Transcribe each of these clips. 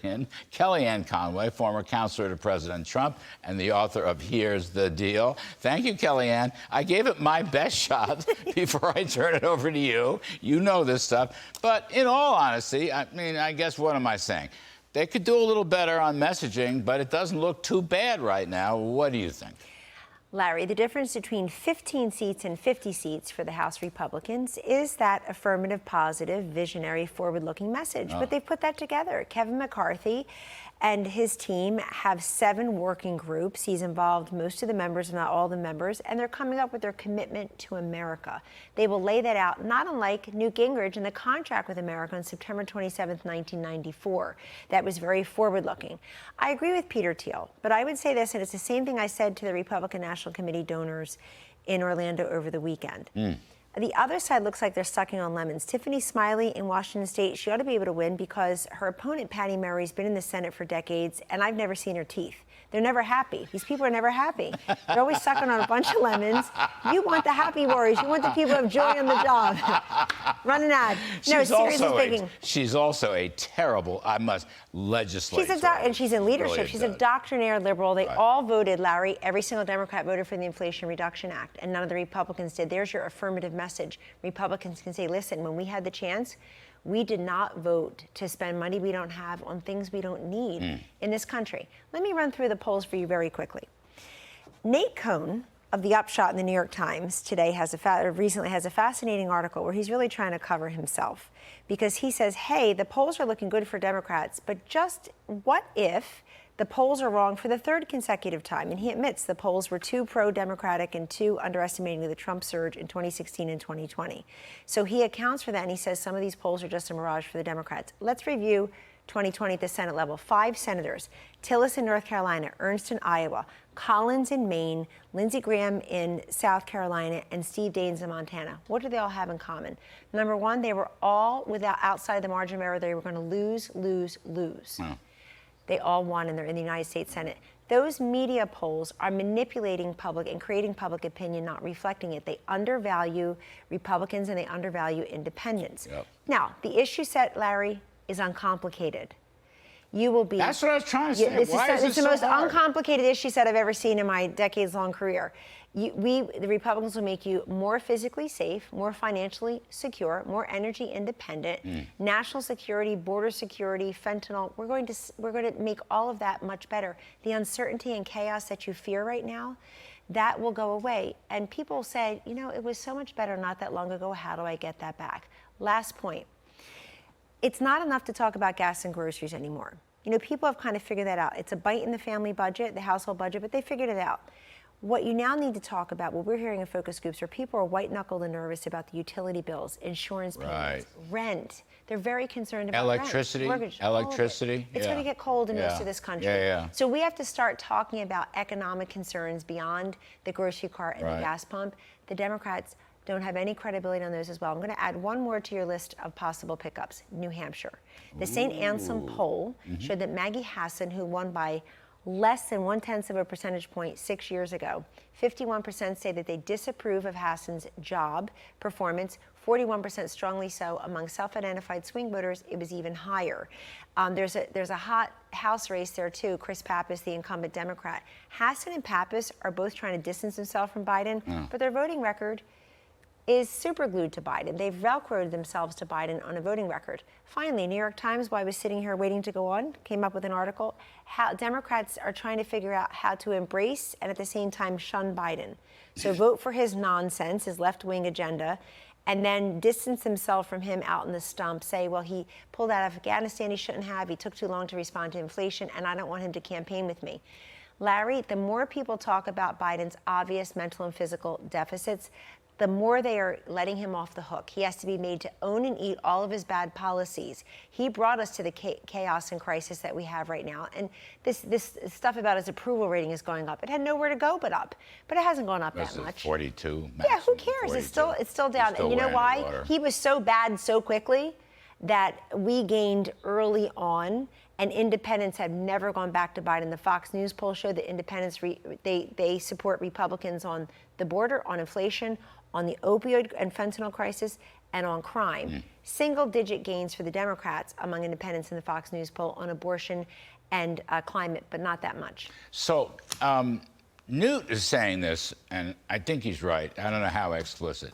Kellyanne Conway, former counselor to President Trump and the author of Here's the Deal. Thank you, Kellyanne. I gave it my best shot before I turn it over to you. You know this stuff. But in all honesty, I mean, I guess what am I saying? They could do a little better on messaging, but it doesn't look too bad right now. What do you think? Larry, the difference between 15 seats and 50 seats for the House Republicans is that affirmative, positive, visionary, forward-looking message. But they've put that together. Kevin McCarthy and his team have 7 working groups. He's involved most of the members, if not all the members, and they're coming up with their commitment to America. They will lay that out, not unlike Newt Gingrich in the contract with America on September 27th, 1994. That was very forward-looking. I agree with Peter Thiel, but I would say this, and it's the same thing I said to the Republican National Committee donors in Orlando over the weekend. The other side looks like they're sucking on lemons. Tiffany Smiley in Washington State, she ought to be able to win because her opponent, Patty Murray, has been in the Senate for decades, and I've never seen her teeth. They're never happy. These people are never happy. They're always sucking on a bunch of lemons. You want the happy warriors. You want the people who have joy on the job. Run an ad. No, seriously speaking. She's also a terrible, legislator. And she's in leadership. Really she's a doctrinaire liberal. They all voted, Larry, every single Democrat voted for the Inflation Reduction Act, and none of the Republicans did. There's your affirmative message. Republicans can say, listen, when we had the chance, we did not vote to spend money we don't have on things we don't need in this country. Let me run through the polls for you very quickly. Nate Cohn of The Upshot in the New York Times today recently has a fascinating article where he's really trying to cover himself because he says, hey, the polls are looking good for Democrats, but just what if the polls are wrong for the 3rd consecutive time? And he admits the polls were too pro-Democratic and too underestimating the Trump surge in 2016 and 2020. So he accounts for that, and he says some of these polls are just a mirage for the Democrats. Let's review 2020 at the Senate level. 5 senators: Tillis in North Carolina, Ernst in Iowa, Collins in Maine, Lindsey Graham in South Carolina, and Steve Daines in Montana. What do they all have in common? Number one, they were all outside the margin of error. They were going to lose, lose, lose. They all won, and they're in the United States Senate. Those media polls are manipulating public and creating public opinion, not reflecting it. They undervalue Republicans and they undervalue independents. Now, the issue set, Larry, is uncomplicated. You will be. That's what I was trying to say. It's the most uncomplicated issue set I've ever seen in my decades-long career. The Republicans will make you more physically safe, more financially secure, more energy independent, national security, border security, fentanyl. We're going to make all of that much better. The uncertainty and chaos that you fear right now, that will go away. And people say, you know, it was so much better not that long ago. How do I get that back? Last point. It's not enough to talk about gas and groceries anymore. You know, people have kind of figured that out. It's a bite in the family budget, the household budget, but they figured it out. What you now need to talk about, what we're hearing in focus groups, are people are white-knuckled and nervous about the utility bills, insurance payments, rent. They're very concerned about electricity, rent, mortgage, electricity. It's going to get cold in most of this country. So we have to start talking about economic concerns beyond the grocery cart and the gas pump. The Democrats don't have any credibility on those as well. I'm going to add one more to your list of possible pickups: New Hampshire. The St. Anselm poll showed that Maggie Hassan, who won by less than 0.1 of a percentage point 6 years ago, 51% say that they disapprove of Hassan's job performance. 41% strongly so. Among self-identified swing voters, it was even higher. There's a hot House race there too. Chris Pappas, the incumbent Democrat. Hassan and Pappas are both trying to distance themselves from Biden, but their voting record is super glued to Biden. They've velcroed themselves to Biden on a voting record. Finally, New York Times, while I was sitting here waiting to go on, came up with an article how Democrats are trying to figure out how to embrace and at the same time shun Biden. So vote for his nonsense, his left-wing agenda, and then distance themselves from him out in the stump, say, well, he pulled out of Afghanistan he shouldn't have, he took too long to respond to inflation, and I don't want him to campaign with me. Larry, the more people talk about Biden's obvious mental and physical deficits, the more they are letting him off the hook. He has to be made to own and eat all of his bad policies. He brought us to the chaos and crisis that we have right now. And this stuff about his approval rating is going up. It had nowhere to go but up. But it hasn't gone up that much. 42. Yeah, who cares? 42. It's still down. And you know why? He was so bad so quickly that we gained early on, and independents have never gone back to Biden. The Fox News poll showed that independents, they support Republicans on the border, on inflation, on the opioid and fentanyl crisis, and on crime. Single-digit gains for the Democrats among independents in the Fox News poll on abortion and climate, but not that much. So Newt is saying this, and I think he's right. I don't know how explicit.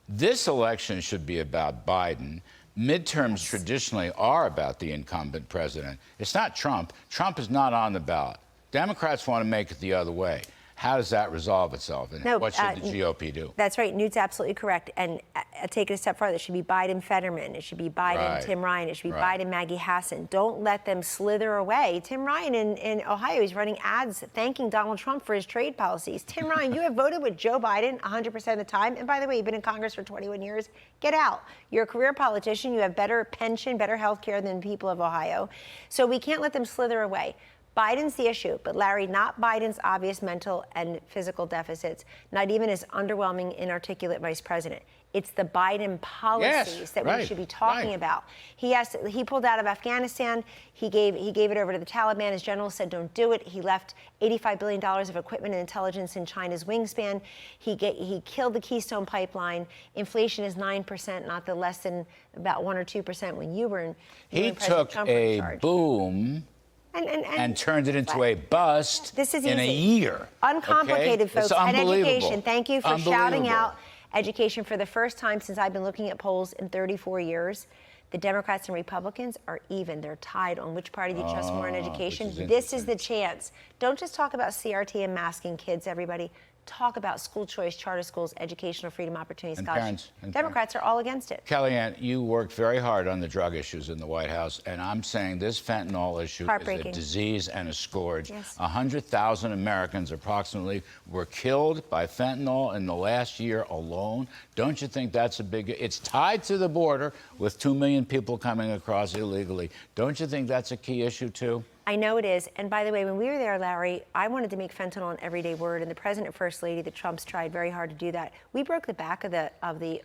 This election should be about Biden. Midterms traditionally are about the incumbent president. It's not Trump. Trump is not on the ballot. Democrats want to make it the other way. How does that resolve itself? And what should the GOP do? That's right. Newt's absolutely correct. And I'll take it a step farther. It should be Biden Fetterman. It should be Biden Tim Ryan. It should be Biden Maggie Hassan. Don't let them slither away. Tim Ryan in Ohio, he's running ads thanking Donald Trump for his trade policies. Tim Ryan, you have voted with Joe Biden 100% of the time. And by the way, you've been in Congress for 21 years. Get out. You're a career politician. You have better pension, better health care than the people of Ohio. So we can't let them slither away. Biden's the issue, but Larry, not Biden's obvious mental and physical deficits, not even his underwhelming, inarticulate vice president. It's the Biden policies that we should be talking about. He pulled out of Afghanistan. He gave it over to the Taliban. His generals said, don't do it. He left $85 billion of equipment and intelligence in China's wingspan. He killed the Keystone Pipeline. Inflation is 9%, not the less than about 1 or 2% when you were in. He took a boom and turned it into a bust in a year. Uncomplicated, folks. And education. Thank you for shouting out education. For the first time since I've been looking at polls in 34 years, the Democrats and Republicans are even. They're tied on which party they trust more in education. This is the chance. Don't just talk about CRT and masking kids, everybody. Talk about school choice, charter schools, educational freedom, opportunity, scholarships. Democrats are all against it. Kellyanne, you worked very hard on the drug issues in the White House, and I'm saying this fentanyl issue is a disease and a scourge. 100,000 Americans approximately were killed by fentanyl in the last year alone. Don't you think that's a big... It's tied to the border with 2 million people coming across illegally. Don't you think that's a key issue, too? I know it is. And by the way, when we were there, Larry, I wanted to make fentanyl an everyday word, and the President and First Lady, the Trumps, tried very hard to do that. We broke the back of the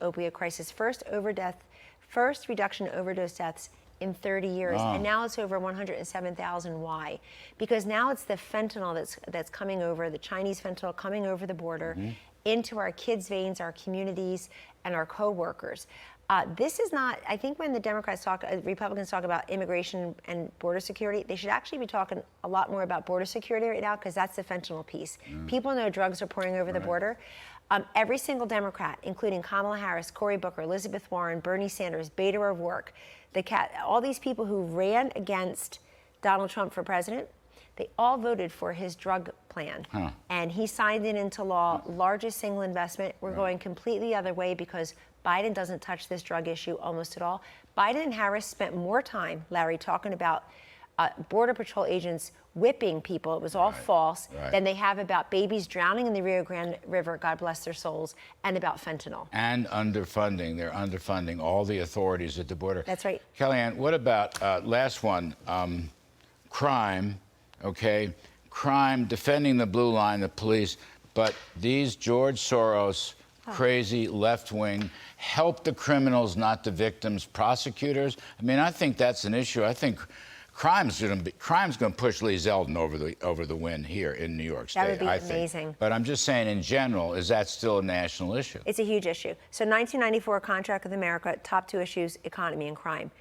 opioid crisis. First reduction in overdose deaths in 30 years, and now it's over 107,000. Why? Because now it's the fentanyl that's coming over, the Chinese fentanyl coming over the border into our kids' veins, our communities, and our co-workers. This is not, I think when the Republicans talk about immigration and border security, they should actually be talking a lot more about border security right now, because that's the fentanyl piece. People know drugs are pouring over the border. Every single Democrat, including Kamala Harris, Cory Booker, Elizabeth Warren, Bernie Sanders, Beto O'Rourke, all these people who ran against Donald Trump for president, they all voted for his drug plan. And he signed it into law, largest single investment. We're going completely the other way because Biden doesn't touch this drug issue almost at all. Biden and Harris spent more time, Larry, talking about Border Patrol agents whipping people. It was all false. Than they have about babies drowning in the Rio Grande River, God bless their souls, and about fentanyl. And underfunding. They're underfunding all the authorities at the border. That's right. Kellyanne, what about, last one, crime, crime, defending the blue line, the police, but these George Soros crazy left-wing help the criminals, not the victims, prosecutors. I mean, I think that's an issue. I think crime's going to push Lee Zeldin over the win here in New York State. That would be amazing. But I'm just saying, in general, is that still a national issue? It's a huge issue. So 1994, Contract with America, top 2 issues, economy and crime.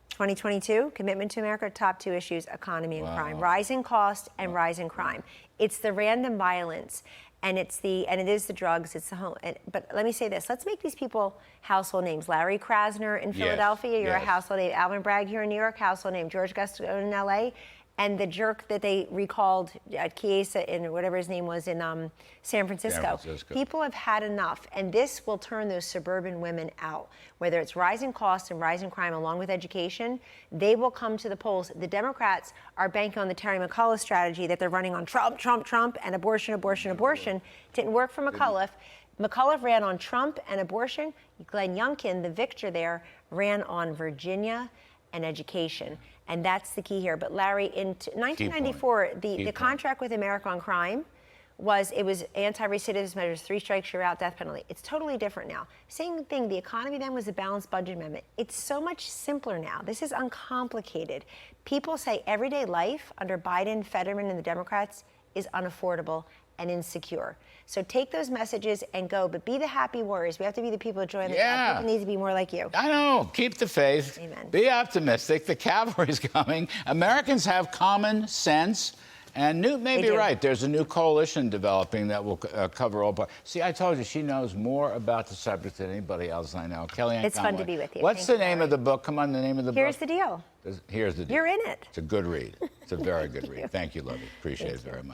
2022, Commitment to America, top 2 issues, economy and crime. Rising cost and rising crime. It's the random violence. And it is the drugs, it's the home. But let me say this, let's make these people household names. Larry Krasner in Philadelphia, you're a household name. Alvin Bragg here in New York, household name. George Gusto in LA. And the jerk that they recalled at Chiesa in whatever his name was in San Francisco. People have had enough, and this will turn those suburban women out. Whether it's rising costs and rising crime along with education, they will come to the polls. The Democrats are banking on the Terry McAuliffe strategy that they're running on Trump, Trump, Trump, and abortion, abortion, abortion. Didn't work for McAuliffe. McAuliffe ran on Trump and abortion. Glenn Youngkin, the victor there, ran on Virginia and education. And that's the key here. But Larry, in 1994, the contract with America on crime was anti-recidivist measures, 3 strikes, you're out, death penalty. It's totally different now. Same thing, the economy then was a balanced budget amendment. It's so much simpler now. This is uncomplicated. People say everyday life under Biden, Fetterman, and the Democrats is unaffordable, and insecure. So take those messages and go, but be the happy warriors. We have to be the people who join the club. People need to be more like you. I know. Keep the faith. Amen. Be optimistic. The cavalry's coming. Americans have common sense. And Newt may be right. There's a new coalition developing that will cover all parts. See, I told you, she knows more about the subject than anybody else I know. Kellyanne It's Conway. fun to be with you. What's the name of the book? Come on, the name of the book. Here's the deal. Here's the deal. You're in it. It's a good read. It's a very good read. Thank you, Lovey. Appreciate it very much.